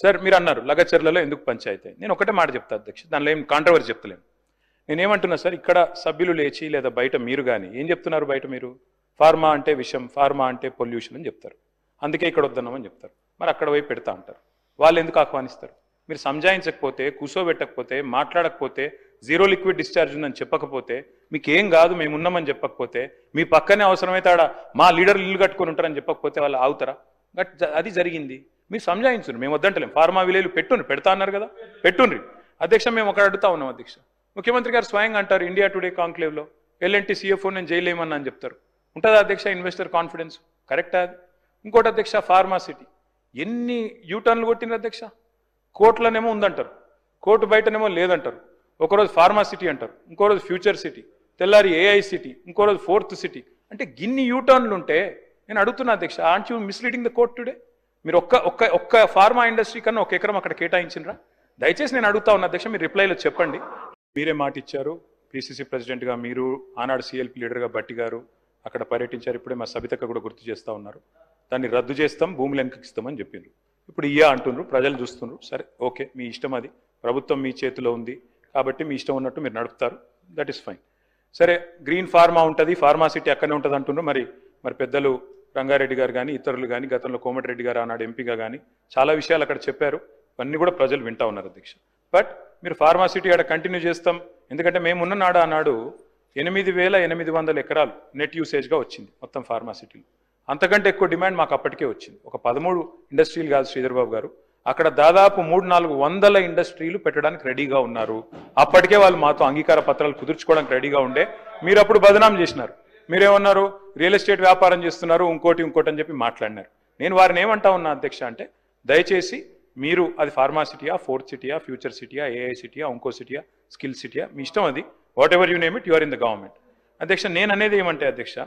Sir మీరు అన్నారు లగచర్లలో ఎందుకు పంచాయతీ? నేను ఒకటే మాట చెప్తా అధ్యక్ష, దానిలో ఏం కాంట్రవర్సీ చెప్తలేను. నేనేమంటున్నా సార్, ఇక్కడ సభ్యులు లేచి లేదా బయట మీరు కానీ ఏం చెప్తున్నారు? బయట మీరు ఫార్మా అంటే విషయం, ఫార్మా అంటే పొల్యూషన్ అని చెప్తారు, అందుకే ఇక్కడ వద్దన్నామని చెప్తారు. మరి అక్కడ పోయి పెడతా అంటారు. వాళ్ళు ఎందుకు ఆహ్వానిస్తారు? మీరు సంజాయించకపోతే, కూర్చోబెట్టకపోతే, మాట్లాడకపోతే, జీరో లిక్విడ్ డిశ్చార్జ్ ఉందని చెప్పకపోతే, మీకు ఏం కాదు మేము ఉన్నామని చెప్పకపోతే, మీ పక్కనే అవసరమైతే ఆడ మా లీడర్లు ఇల్లు కట్టుకొని ఉంటారని చెప్పకపోతే వాళ్ళు ఆగుతారా? అది జరిగింది. మీరు సంజాయించురు, మేము వద్దంటలేం. ఫార్మా విలేలు పెట్టుండ్రి, పెడతా అన్నారు కదా, పెట్టుండ్రి. అధ్యక్ష మేము ఒకటి అడుగుతా ఉన్నాం అధ్యక్ష, ముఖ్యమంత్రి గారు స్వయంగా అంటారు ఇండియా టుడే కాంక్లేవ్లో ఎల్ఎన్టీ సిఎఫ్ఓ నేను జైలేమన్నా అని చెప్తారు. ఉంటుందా అధ్యక్ష ఇన్వెస్టర్ కాన్ఫిడెన్స్? కరెక్టా అది? ఇంకోటి అధ్యక్ష, ఫార్మాసిటీ ఎన్ని యూటర్న్లు కొట్టినారు అధ్యక్ష? కోర్టులోనేమో ఉందంటారు, కోర్టు బయటనేమో లేదంటారు. ఒకరోజు ఫార్మాసిటీ అంటారు, ఇంకో రోజు ఫ్యూచర్ సిటీ, తెల్లారి ఏఐ సిటీ, ఇంకో రోజు ఫోర్త్ సిటీ. అంటే గిన్ని యూటర్న్లు ఉంటే నేను అడుగుతున్నా అధ్యక్ష, aunt you misleading the court today? మీరు ఒక్క ఫార్మా ఇండస్ట్రీ కన్నా ఒక ఎకరం అక్కడ కేటాయించినరా? దయచేసి నేను అడుగుతా ఉన్నా అధ్యక్ష, మీరు రిప్లైలో చెప్పండి. మీరే మాట ఇచ్చారు, పిసిసి ప్రెసిడెంట్గా మీరు, ఆనాడు సిఎల్పి లీడర్గా భట్టి గారు అక్కడ పర్యటించారు. ఇప్పుడే మా సబితక్క కూడా గుర్తు చేస్తూ ఉన్నారు. దాన్ని రద్దు చేస్తాం, భూములు వెనకిస్తామని చెప్పిండ్రు. ఇప్పుడు ఇయ్యా అంటున్నారు, ప్రజలు చూస్తున్నారు. సరే ఓకే, మీ ఇష్టం, అది ప్రభుత్వం మీ చేతిలో ఉంది కాబట్టి మీ ఇష్టం ఉన్నట్టు మీరు నడుపుతారు, దట్ ఈస్ ఫైన్. సరే, గ్రీన్ ఫార్మా ఉంటుంది, ఫార్మాసిటీ అక్కడనే ఉంటుంది అంటున్నారు. మరి పెద్దలు రంగారెడ్డి గారు కానీ ఇతరులు కానీ, గతంలో కోమటిరెడ్డి గారు ఆనాడు ఎంపీగా కానీ చాలా విషయాలు అక్కడ చెప్పారు. ఇవన్నీ కూడా ప్రజలు వింటా ఉన్నారు అధ్యక్ష. బట్ మీరు ఫార్మాసిటీ ఆడ కంటిన్యూ చేస్తాం, ఎందుకంటే మేమున్న నాడు ఆనాడు 8,800 ఎకరాలు నెట్ యూసేజ్గా వచ్చింది మొత్తం ఫార్మాసిటీలో. అంతకంటే ఎక్కువ డిమాండ్ మాకు అప్పటికే వచ్చింది. ఒక 13 ఇండస్ట్రీలు కాదు శ్రీధర్ బాబు గారు, అక్కడ దాదాపు 300-400 ఇండస్ట్రీలు పెట్టడానికి రెడీగా ఉన్నారు. అప్పటికే వాళ్ళు మాతో అంగీకార పత్రాలు కుదుర్చుకోవడానికి రెడీగా ఉండే. మీరు అప్పుడు బదనాం చేసినారు. మీరేమన్నారు? రియల్ ఎస్టేట్ వ్యాపారం చేస్తున్నారు, ఇంకోటి అని చెప్పి మాట్లాడినారు. నేను వారిని ఏమంటా ఉన్నా అధ్యక్ష అంటే, దయచేసి మీరు అది ఫార్మాసిటీయా, ఫోర్త్ సిటీయా, ఫ్యూచర్ సిటీయా, ఏఐ సిటీయా, ఇంకో సిటీయా, స్కిల్ సిటీయా, మీ ఇష్టం, అది whatever you name it, you are in the government. అధ్యక్ష నేను అనేది ఏమంటే అధ్యక్ష,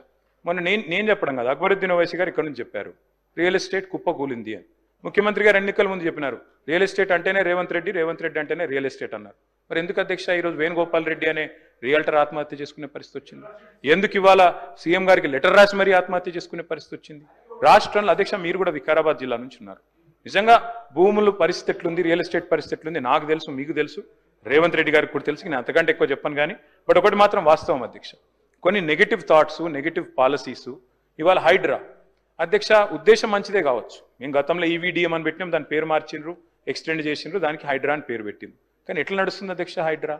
మొన్న నేను చెప్పడం కాదు, అక్బరుద్దీన్ ఓవైసీ గారు ఇక్కడ నుంచి చెప్పారు రియల్ ఎస్టేట్ కుప్పకూలింది అని. ముఖ్యమంత్రి గారు ఎన్నికల ముందు చెప్పినారు రియల్ ఎస్టేట్ అంటేనే రేవంత్ రెడ్డి అంటేనే రియల్ ఎస్టేట్ అన్నారు. మరి ఎందుకు అధ్యక్ష ఈరోజు వేణుగోపాల్ రెడ్డి అనే రియల్టర్ ఆత్మహత్య చేసుకునే పరిస్థితి వచ్చింది? ఎందుకు ఇవాళ సీఎం గారికి లెటర్ రాసి మరీ ఆత్మహత్య చేసుకునే పరిస్థితి వచ్చింది? రాష్ట్రంలో అధ్యక్ష మీరు కూడా వికారాబాద్ జిల్లా నుంచి ఉన్నారు. నిజంగా భూముల పరిస్థితి ఎట్లుంది, రియల్ ఎస్టేట్ పరిస్థితి ఎట్లుంది నాకు తెలుసు, మీకు తెలుసు, రేవంత్ రెడ్డి గారికి కూడా తెలుసు. నేను అంతకంటే ఎక్కువ చెప్పను కానీ, బట్ ఒకటి మాత్రం వాస్తవం అధ్యక్ష, కొన్ని నెగిటివ్ థాట్స్, నెగిటివ్ పాలసీస్, ఇవాళ హైడ్రా అధ్యక్ష ఉద్దేశం మంచిదే కావచ్చు. మేము గతంలో ఈవీడిఎం అని పెట్టినాం, దాని పేరు మార్చిండ్రు, ఎక్స్టెండ్ చేసిండ్రు, దానికి హైడ్రా అని పేరు పెట్టింది. కానీ ఎట్లా నడుస్తుంది అధ్యక్ష హైడ్రా?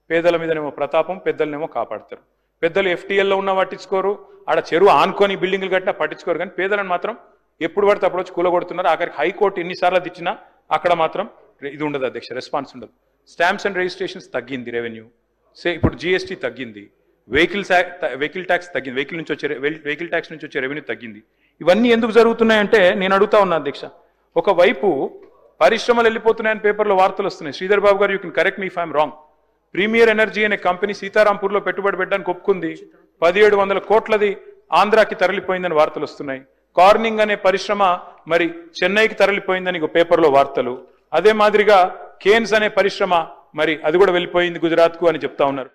పేదల మీదనేమో ప్రతాపం, పెద్దలనేమో కాపాడతారు. పెద్దలు ఎఫ్టీఎల్లో ఉన్న పట్టించుకోరు, ఆడ చెరువు ఆనుకొని బిల్డింగ్లు కట్టినా పట్టించుకోరు, కానీ పేదలను మాత్రం ఎప్పుడు పడితే అప్పుడు వచ్చి కూలగొడుతున్నారు. ఆఖరికి హైకోర్టు ఎన్నిసార్లు తెచ్చినా అక్కడ మాత్రం ఇది ఉండదు అధ్యక్ష, రెస్పాన్స్ ఉండదు. స్టాంప్స్ అండ్ రిజిస్ట్రేషన్స్ తగ్గింది, రెవెన్యూ ఇప్పుడు జిఎస్టీ తగ్గింది, వెహికల్ ట్యాక్స్ తగ్గింది, వెహికల్ ట్యాక్స్ నుంచి వచ్చే రెవెన్యూ తగ్గింది. ఇవన్నీ ఎందుకు జరుగుతున్నాయంటే నేను అడుగుతా ఉన్నా అధ్యక్ష, ఒకవైపు పరిశ్రమలు వెళ్ళిపోతున్నాయని పేపర్లో వార్తలు వస్తున్నాయి. శ్రీధర్ బాబు గారు, you can correct me if I'm wrong. Premier energy అనే కంపెనీ సీతారాంపూర్లో పెట్టుబడి పెట్టడానికి ఒప్పుకుంది, 1700 కోట్లది ఆంధ్రాకి తరలిపోయిందని వార్తలు వస్తున్నాయి. కార్నింగ్ అనే పరిశ్రమ మరి చెన్నైకి తరలిపోయిందని పేపర్లో వార్తలు. అదే మాదిరిగా కేన్స్ అనే పరిశ్రమ మరి అది కూడా వెళ్ళిపోయింది గుజరాత్కు అని చెప్తా ఉన్నారు.